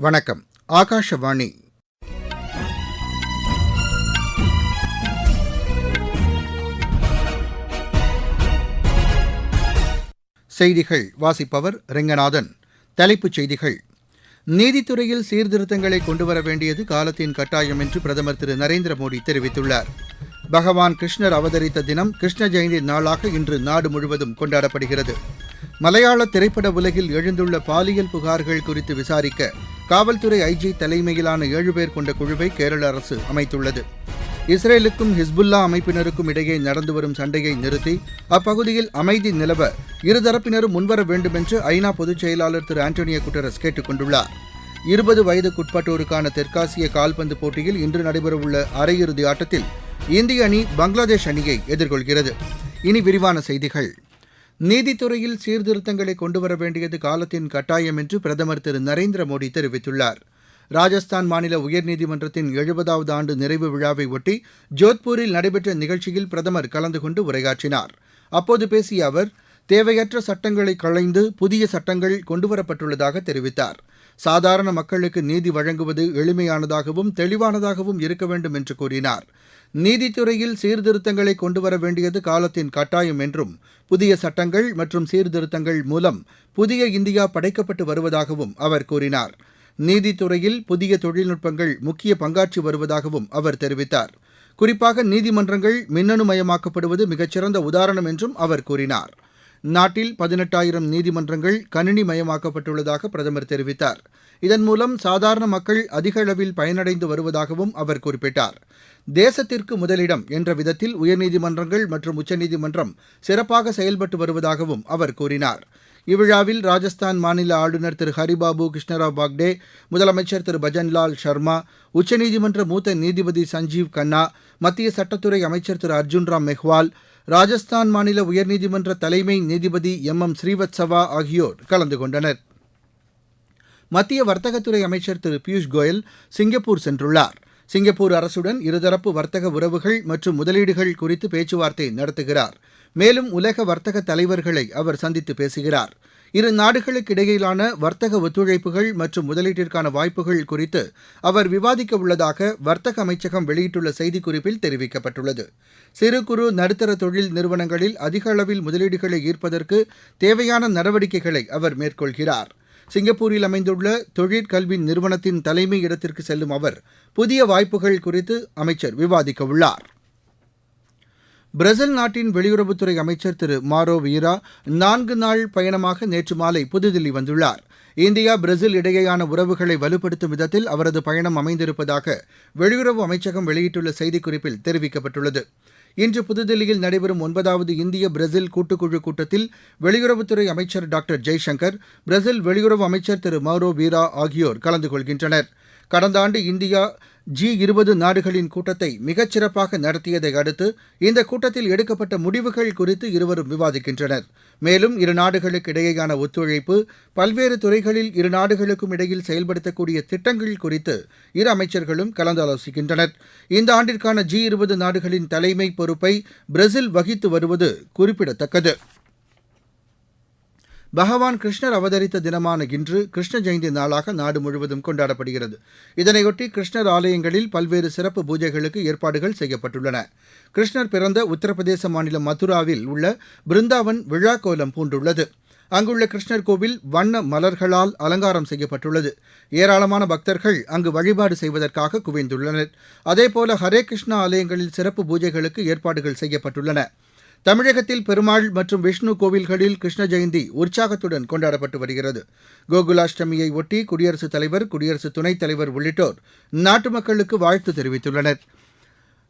வணக்கம். ஆகாஷவாணி. செய்திகள் வாசிப்பவர் ரெங்கநாதன். தலைப்புச் செய்திகள். நீதித்துறையில் சீர்திருத்தங்களை கொண்டுவர வேண்டியது காலத்தின் கட்டாயம் என்று பிரதமர் திரு நரேந்திர மோடி தெரிவித்துள்ளார். பகவான் கிருஷ்ணர் அவதரித்த தினம் கிருஷ்ண ஜெயந்தி நாளாக இன்று நாடு முழுவதும் கொண்டாடப்படுகிறது. மலையாள திரைப்பட உலகில் எழுந்துள்ள பாலியல் புகார்கள் குறித்து விசாரிக்க காவல்துறை ஐஜி தலைமையிலான 7 பேர் கொண்ட குழுவை கேரள அரசு அமைத்துள்ளது. இஸ்ரேலுக்கும் ஹிஸ்புல்லா அமைப்பினருக்கும் இடையே நடந்து வரும் சண்டையை நிறுத்தி அப்பகுதியில் அமைதி நிலவ இருதரப்பினரும் முன்வர வேண்டும் என்று ஐநா பொதுச் செயலாளர் திரு ஆண்டோனியோ குட்டரஸ் கேட்டுக் கொண்டுள்ளார். 20 வயதுக்குட்பட்டோருக்கான தெற்காசிய கால்பந்து போட்டியில் இன்று நடைபெறவுள்ள அரையிறுதி ஆட்டத்தில் இந்திய அணி பங்களாதேஷ் அணியை எதிர்கொள்கிறது. இனி விரிவான செய்திகள். நீதித்துறையில் சீர்திருத்தங்களை கொண்டுவர வேண்டியது காலத்தின் கட்டாயம் என்று பிரதமர் திரு நரேந்திர மோடி தெரிவித்துள்ளார். ராஜஸ்தான் மாநில உயர்நீதிமன்றத்தின் 70வது ஆண்டு நிறைவு விழாவை ஒட்டி ஜோத்பூரில் நடைபெற்ற நிகழ்ச்சியில் பிரதமர் கலந்து கொண்டு உரையாற்றினார். அப்போது பேசிய அவர், தேவையற்ற சட்டங்களை களைந்து புதிய சட்டங்கள் கொண்டுவரப்பட்டுள்ளதாக தெரிவித்தார். சாதாரண மக்களுக்கு நீதி வழங்குவது எளிமையானதாகவும் தெளிவானதாகவும் இருக்க வேண்டும் என்று கூறினார். நீதித்துறையில் சீர்திருத்தங்களை கொண்டுவர வேண்டியது காலத்தின் கட்டாயம் என்றும் புதிய சட்டங்கள் மற்றும் சீர்திருத்தங்கள் மூலம் புதிய இந்தியா படைக்கப்பட்டு வருவதாகவும் அவர் கூறினார். நீதித்துறையில் புதிய தொழில்நுட்பங்கள் முக்கிய பங்காற்றி வருவதாகவும் அவர் தெரிவித்தார். குறிப்பாக நீதிமன்றங்கள் மின்னணுமயமாக்கப்படுவது மிகச்சிறந்த உதாரணம் என்றும் அவர் கூறினார். நாட்டில் 18,000 நீதிமன்றங்கள் கணினிமயமாக்கப்பட்டுள்ளதாக பிரதமர் தெரிவித்தார். இதன் மூலம் சாதாரண மக்கள் அதிக அளவில் பயனடைந்து வருவதாகவும் அவர் குறிப்பிட்டார். தேசத்திற்கு முதலிடம் என்ற விதத்தில் உயர்நீதிமன்றங்கள் மற்றும் உச்சநீதிமன்றம் சிறப்பாக செயல்பட்டு வருவதாகவும் அவர் கூறினார். இவ்விழாவில் ராஜஸ்தான் மாநில ஆளுநர் திரு ஹரிபாபு கிருஷ்ணராவ் பாக்டே, முதலமைச்சர் திரு பஜன்லால் சர்மா, உச்சநீதிமன்ற மூத்த நீதிபதி சஞ்சீவ் கன்னா, மத்திய சட்டத்துறை அமைச்சர் திரு அர்ஜுன் ராம் மெஹ்வால், ராஜஸ்தான் மாநில உயர்நீதிமன்ற தலைமை நீதிபதி எம் ஸ்ரீவத்சவா ஆகியோர் கலந்து கொண்டனர். மத்திய வர்த்தகத்துறை அமைச்சர் திரு பியூஷ் கோயல் சிங்கப்பூர் சென்றுள்ளார். சிங்கப்பூர் அரசுடன் இருதரப்பு வர்த்தக உறவுகள் மற்றும் முதலீடுகள் குறித்து பேச்சுவார்த்தை நடத்துகிறார். மேலும் உலக வர்த்தக தலைவர்களை அவர் சந்தித்து பேசுகிறார். இரு நாடுகளுக்கு இடையிலான வர்த்தக ஒத்துழைப்புகள் மற்றும் முதலீட்டிற்கான வாய்ப்புகள் குறித்து அவர் விவாதிக்க உள்ளதாக வர்த்தக அமைச்சகம் வெளியிட்டுள்ள செய்திக்குறிப்பில் தெரிவிக்கப்பட்டுள்ளது. சிறு குறு நடுத்தர தொழில் நிறுவனங்களில் அதிக அளவில் முதலீடுகளை ஈர்ப்பதற்கு தேவையான நடவடிக்கைகளை அவர் மேற்கொள்கிறார். சிங்கப்பூரில் அமைந்துள்ள தொழிற்கல்வி நிறுவனத்தின் தலைமை இடத்திற்கு செல்லும் அவர் புதிய வாய்ப்புகள் குறித்து அமைச்சர் விவாதிக்க உள்ளார். பிரேசில் நாட்டின் வெளியுறவுத்துறை அமைச்சர் திரு மாரோ வீரா 4 நாள் பயணமாக நேற்று மாலை புதுதில்லி வந்துள்ளார். இந்தியா பிரேசில் இடையேயான உறவுகளை வலுப்படுத்தும் விதத்தில் அவரது பயணம் அமைந்திருப்பதாக வெளியுறவு அமைச்சகம் வெளியிட்டுள்ள செய்திக்குறிப்பில் தெரிவிக்கப்பட்டுள்ளது. இன்று புதுதில்லியில் நடைபெறும் 9வது இந்திய பிரேசில் கூட்டுக்குழு கூட்டத்தில் வெளியுறவுத்துறை அமைச்சர் டாக்டர் ஜெய்சங்கர், பிரேசில் வெளியுறவு அமைச்சர் திரு மௌரோ வீரா ஆகியோர் கலந்து கொள்கின்றனர். கடந்த ஆண்டு இந்தியா G20 நாடுகளின் கூட்டத்தை மிகச்சிறப்பாக நடத்தியதை அடுத்து இந்த கூட்டத்தில் எடுக்கப்பட்ட முடிவுகள் குறித்து இருவரும் விவாதிக்கின்றனர். மேலும் இரு நாடுகளுக்கு இடையேயான ஒத்துழைப்பு, பல்வேறு துறைகளில் இரு நாடுகளுக்கும் இடையில் செயல்படுத்தக்கூடிய திட்டங்கள் குறித்து இரு அமைச்சர்களும் கலந்தாலோசிக்கின்றனர். இந்த ஆண்டிற்கான G20 நாடுகளின் தலைமை பொறுப்பை பிரேசில் வகித்து வருவது குறிப்பிடத்தக்கது. பகவான் கிருஷ்ணர் அவதரித்த தினமான இன்று கிருஷ்ண ஜெயந்தி நாளாக நாடு முழுவதும் கொண்டாடப்படுகிறது. இதனையொட்டி கிருஷ்ணர் ஆலயங்களில் பல்வேறு சிறப்பு பூஜைகளுக்கு ஏற்பாடுகள் செய்யப்பட்டுள்ளன. கிருஷ்ணர் பிறந்த உத்தரப்பிரதேச மாநிலம் மதுராவில் உள்ள பிருந்தாவன் விழா கோலம் பூண்டுள்ளது. அங்குள்ள கிருஷ்ணர் கோவில் வண்ண மலர்களால் அலங்காரம் செய்யப்பட்டுள்ளது. ஏராளமான பக்தர்கள் அங்கு வழிபாடு செய்வதற்காக குவிந்துள்ளனர். அதேபோல ஹரே கிருஷ்ணா ஆலயங்களில் சிறப்பு பூஜைகளுக்கு ஏற்பாடுகள் செய்யப்பட்டுள்ளன. தமிழகத்தில் பெருமாள் மற்றும் விஷ்ணு கோவில்களில் கிருஷ்ண ஜெயந்தி உற்சாகத்துடன் கொண்டாடப்பட்டு வருகிறது. கோகுலாஷ்டமியை ஒட்டி குடியரசுத் தலைவர், குடியரசு துணைத் தலைவர் உள்ளிட்டோர் நாட்டு மக்களுக்கு வாழ்த்து தெரிவித்துள்ளனர்.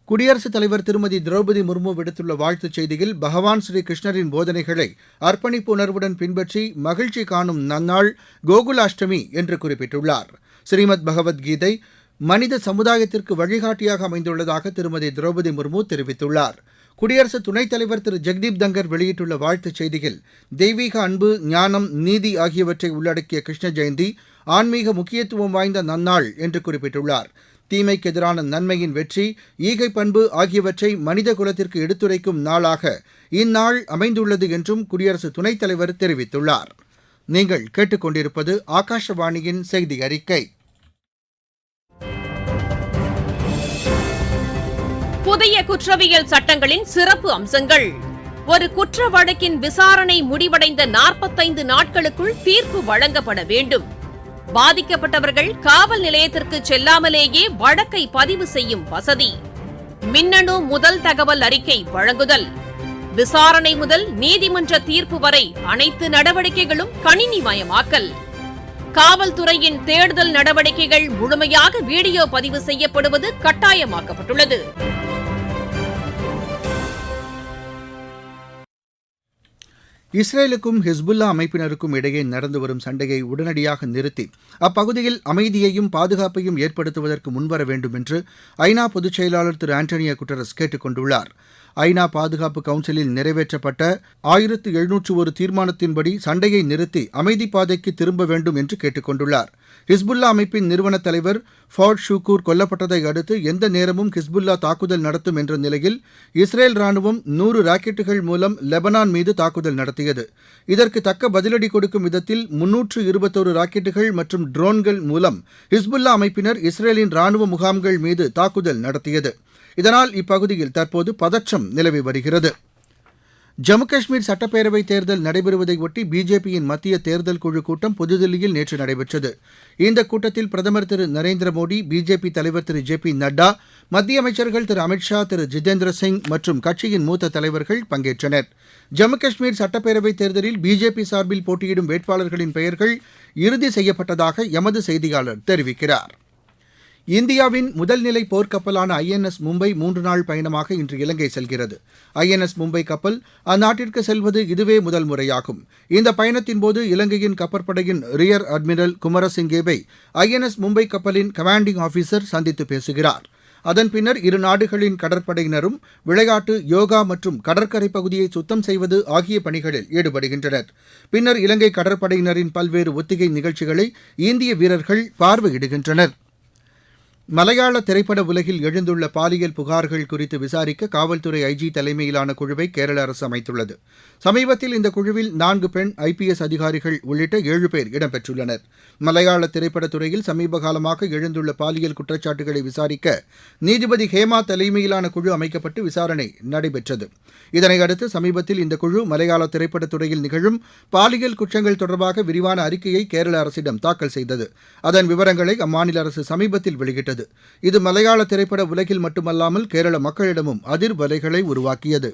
குடியரசுத் தலைவர் திருமதி திரௌபதி முர்மு விடுத்துள்ள வாழ்த்துச் செய்தியில், பகவான் ஸ்ரீ கிருஷ்ணரின் போதனைகளை அர்ப்பணிப்பு உணர்வுடன் பின்பற்றி மகிழ்ச்சி காணும் நன்னாள் கோகுலாஷ்டமி என்று குறிப்பிட்டுள்ளார். ஸ்ரீமத் பகவத்கீதை மனித சமுதாயத்திற்கு வழிகாட்டியாக அமைந்துள்ளதாக திருமதி திரௌபதி முர்மு தெரிவித்துள்ளார். குடியரசு துணைத் தலைவர் திரு ஜெக்தீப் தங்கர் வெளியிட்டுள்ள வாழ்த்துச் செய்தியில், தெய்வீக அன்பு, ஞானம், நீதி ஆகியவற்றை உள்ளடக்கிய கிருஷ்ண ஜெயந்தி ஆன்மீக முக்கியத்துவம் வாய்ந்த நன்னாள் என்று குறிப்பிட்டுள்ளார். தீமைக்கு எதிரான நன்மையின் வெற்றி, ஈகை பண்பு ஆகியவற்றை மனித குலத்திற்கு எடுத்துரைக்கும் நாளாக இந்நாள் அமைந்துள்ளது என்றும் குடியரசு துணைத் தலைவர் தெரிவித்துள்ளார். நீங்கள் கேட்டுக்கொண்டிருப்பது ஆகாஷவாணியின் செய்தி அறிக்கை. புதிய குற்றவியல் சட்டங்களின் சிறப்பு அம்சங்கள். ஒரு குற்ற வழக்கின் விசாரணை முடிவடைந்த 45 நாட்களுக்குள் தீர்ப்பு வழங்கப்பட வேண்டும். பாதிக்கப்பட்டவர்கள் காவல் நிலையத்திற்கு செல்லாமலேயே வழக்கை பதிவு செய்யும் வசதி. மின்னணு முதல் தகவல் அறிக்கை வழங்குதல். விசாரணை முதல் நீதிமன்ற தீர்ப்பு வரை அனைத்து நடவடிக்கைகளும் கணினிமயமாக்கல். காவல்துறையின் தேடுதல் நடவடிக்கைகள் முழுமையாக வீடியோ பதிவு செய்யப்படுவது கட்டாயமாக்கப்பட்டுள்ளது. இஸ்ரேலுக்கும் ஹிஸ்புல்லா அமைப்பினருக்கும் இடையே நடந்து வரும் சண்டையை உடனடியாக நிறுத்தி அப்பகுதியில் அமைதியையும் பாதுகாப்பையும் ஏற்படுத்துவதற்கு முன்வர வேண்டும் என்று ஐநா பொதுச் செயலாளர் திரு ஆண்டனியோ குட்டரஸ் கேட்டுக் கொண்டுள்ளார். ஐநா பாதுகாப்பு கவுன்சிலில் நிறைவேற்றப்பட்ட 1701 தீர்மானத்தின்படி சண்டையை நிறுத்தி அமைதி பாதைக்கு திரும்ப வேண்டும் என்று கேட்டுக் கொண்டுள்ளார். ஹிஸ்புல்லா அமைப்பின் நிறுவன தலைவர் ஃபாட் ஷுக்கூர் கொல்லப்பட்டதை அடுத்து எந்த நேரமும் ஹிஸ்புல்லா தாக்குதல் நடத்தும் என்ற நிலையில் இஸ்ரேல் ராணுவம் 100 ராக்கெட்டுகள் மூலம் லெபனான் மீது தாக்குதல் நடத்தியது. இதற்கு தக்க பதிலடி கொடுக்கும் விதத்தில் 321 ராக்கெட்டுகள் மற்றும் ட்ரோன்கள் மூலம் ஹிஸ்புல்லா அமைப்பினர் இஸ்ரேலின் ராணுவ முகாம்கள் மீது தாக்குதல் நடத்தியது. இதனால் இப்பகுதியில் தற்போது பதற்றம் நிலவி வருகிறது. ஜம்மு காஷ்மீர் சட்டப்பேரவைத் தேர்தல் நடைபெறுவதையொட்டி பிஜேபியின் மத்திய தேர்தல் குழு கூட்டம் புதுதில்லியில் நேற்று நடைபெற்றது. இந்த கூட்டத்தில் பிரதமர் திரு நரேந்திர மோடி, பிஜேபி தலைவர் திரு ஜே.பி. நட்டா, மத்திய அமைச்சர்கள் திரு அமித்ஷா, திரு ஜிதேந்திர சிங் மற்றும் கட்சியின் மூத்த தலைவர்கள் பங்கேற்றனர். ஜம்மு காஷ்மீர் சட்டப்பேரவைத் தேர்தலில் பிஜேபி சார்பில் போட்டியிடும் வேட்பாளர்களின் பெயர்கள் இறுதி செய்யப்பட்டதாக எமது செய்தியாளர் தெரிவிக்கிறார். இந்தியாவின் முதல்நிலை போர்க்கப்பலான INS மும்பை 3 நாள் பயணமாக இன்று இலங்கை செல்கிறது. INS மும்பை கப்பல் அந்நாட்டிற்கு செல்வது இதுவே முதல் முறையாகும். இந்த பயணத்தின்போது இலங்கையின் கப்பற்படையின் ரியர் அட்மிரல் குமரசிங்கேவை INS மும்பை கப்பலின் கமாண்டிங் ஆபீசர் சந்தித்து பேசுகிறார். அதன் பின்னர் இரு நாடுகளின் கடற்படையினரும் விளையாட்டு, யோகா மற்றும் கடற்கரை பகுதியை சுத்தம் செய்வது ஆகிய பணிகளில் ஈடுபடுகின்றனர். பின்னர் இலங்கை கடற்படையினரின் பல்வேறு ஒத்திகை நிகழ்ச்சிகளை இந்திய வீரர்கள் பார்வையிடுகின்றனர். மலையாள திரைப்பட உலகில் எழுந்துள்ள பாலியல் புகார்கள் குறித்து விசாரிக்க காவல்துறை IG தலைமையிலான குழுவை கேரள அரசு அமைத்துள்ளது. சமீபத்தில் இந்த குழுவில் 4 பெண் IPS அதிகாரிகள் உள்ளிட்ட 7 பேர் இடம்பெற்றுள்ளனர். மலையாள திரைப்படத் துறையில் சமீப காலமாக எழுந்துள்ள பாலியல் குற்றச்சாட்டுகளை விசாரிக்க நீதிபதி ஹேமா தலைமையிலான குழு அமைக்கப்பட்டு விசாரணை நடைபெற்றது. இதனையடுத்து சமீபத்தில் இந்த குழு மலையாள திரைப்படத் துறையில் நிகழும் பாலியல் குற்றங்கள் தொடர்பாக விரிவான அறிக்கையை கேரள அரசிடம் தாக்கல் செய்தது. அதன் விவரங்களை அம்மாநில அரசு சமீபத்தில் வெளியிட்டது. இது மலையாள திரைப்பட உலகில் மட்டுமல்லாமல் கேரள மக்களிடமும் அதிர்வலைகளை உருவாக்கியது.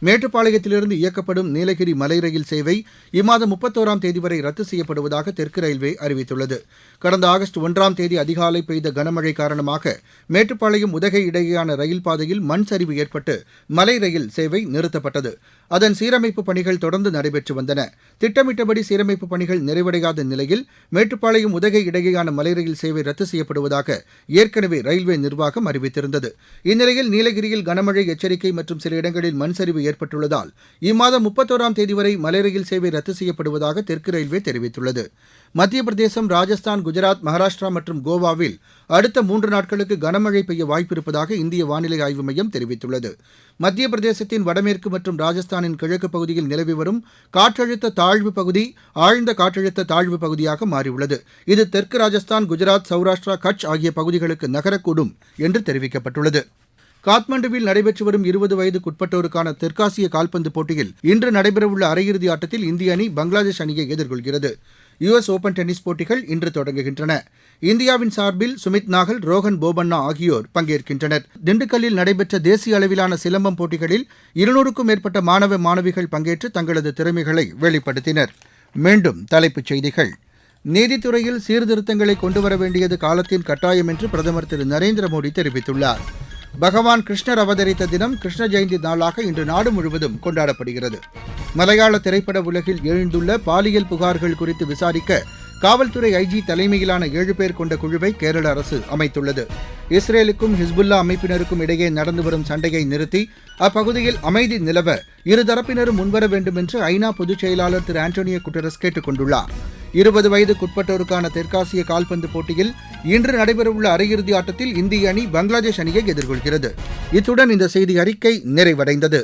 மேட்டுப்பாளையத்திலிருந்து இயக்கப்படும் நீலகிரி மலை ரயில் சேவை இம்மாதம் 31ஆம் தேதி வரை ரத்து செய்யப்படுவதாக தெற்கு ரயில்வே அறிவித்துள்ளது. கடந்த ஆகஸ்ட் 1ஆம் தேதி அதிகாலை பெய்த கனமழை காரணமாக மேட்டுப்பாளையம் உதகை இடையேயான ரயில் பாதையில் மண் சரிவு ஏற்பட்டு மலை ரயில் சேவை நிறுத்தப்பட்டது. அதன் சீரமைப்பு பணிகள் தொடர்ந்து நடைபெற்று வந்தன. திட்டமிட்டபடி சீரமைப்பு பணிகள் நிறைவடையாத நிலையில் மேட்டுப்பாளையம் உதகை இடையேயான மலை ரயில் சேவை ரத்து செய்யப்படுவதாக ஏற்கனவே ரயில்வே நிர்வாகம் அறிவித்திருந்தது. இந்நிலையில் நீலகிரியில் கனமழை எச்சரிக்கை மற்றும் சில இடங்களில் மண் சரிவு ஏற்பட்டுள்ளதால் இம்மாதம் 31ஆம் தேதி வரை மலை ரயில் சேவை ரத்து செய்யப்படுவதாக தெற்கு ரயில்வே தெரிவித்துள்ளது. மத்திய பிரதேசம், ராஜஸ்தான், குஜராத், மகாராஷ்டிரா மற்றும் கோவாவில் அடுத்த 3 நாட்களுக்கு கனமழை பெய்ய வாய்ப்பிருப்பதாக இந்திய வானிலை ஆய்வு மையம் தெரிவித்துள்ளது. மத்திய பிரதேசத்தின் வடமேற்கு மற்றும் ராஜஸ்தானின் கிழக்கு பகுதியில் நிலவி வரும் காற்றழுத்த தாழ்வு பகுதி ஆழ்ந்த காற்றழுத்த தாழ்வு பகுதியாக மாறியுள்ளது. இது தெற்கு ராஜஸ்தான், குஜராத், சௌராஷ்டிரா, கட்ச் ஆகிய பகுதிகளுக்கு நகரக்கூடும் என்று தெரிவிக்கப்பட்டுள்ளது. காத்மண்டுவில் நடைபெற்று வரும் 20 வயதுக்குட்பட்டோருக்கான தெற்காசிய கால்பந்து போட்டியில் இன்று நடைபெறவுள்ள அரையிறுதி ஆட்டத்தில் இந்திய அணி பங்களாதேஷ் அணியை எதிர்கொள்கிறது. US ஓபன் டென்னிஸ் போட்டிகள் இன்று தொடங்குகின்றன. இந்தியாவின் சார்பில் சுமித் நாகல், ரோஹன் போபண்ணா ஆகியோர் பங்கேற்கின்றனர். திண்டுக்கல்லில் நடைபெற்ற தேசிய அளவிலான சிலம்பம் போட்டிகளில் 200க்கும் மேற்பட்ட மாணவ மாணவிகள் பங்கேற்று தங்களது திறமைகளை வெளிப்படுத்தினர். மீண்டும் தலைப்புச் செய்திகள். நீதித்துறையில் சீர்திருத்தங்களை கொண்டுவர வேண்டியது காலத்தின் கட்டாயம் என்று பிரதமர் திரு நரேந்திர மோடி தெரிவித்துள்ளார். பகவான் கிருஷ்ணர் அவதரித்த தினம் கிருஷ்ண ஜெயந்தி நாளாக இன்று நாடு முழுவதும் கொண்டாடப்படுகிறது. மலையாள திரைப்பட உலகில் எழுந்துள்ள பாலியல் புகார்கள் குறித்து விசாரிக்க காவல்துறை IG தலைமையிலான 7 பேர் கொண்ட குழுவை கேரள அரசு அமைத்துள்ளது. இஸ்ரேலுக்கும் ஹிஸ்புல்லா அமைப்பினருக்கும் இடையே நடந்து வரும் சண்டையை நிறுத்தி அப்பகுதியில் அமைதி நிலவ இருதரப்பினரும் முன்வர வேண்டும் என்று ஐநா பொதுச் செயலாளர் திரு ஆண்டனியோ குட்டரஸ் கேட்டுக் கொண்டுள்ளார். 20 வயதுக்குட்பட்டோருக்கான தெற்காசிய கால்பந்து போட்டியில் இன்று நடைபெறவுள்ள அரையிறுதி ஆட்டத்தில் இந்திய அணி பங்களாதேஷ் அணியை எதிர்கொள்கிறது. இத்துடன் இந்த செய்தி அறிக்கை நிறைவடைந்தது.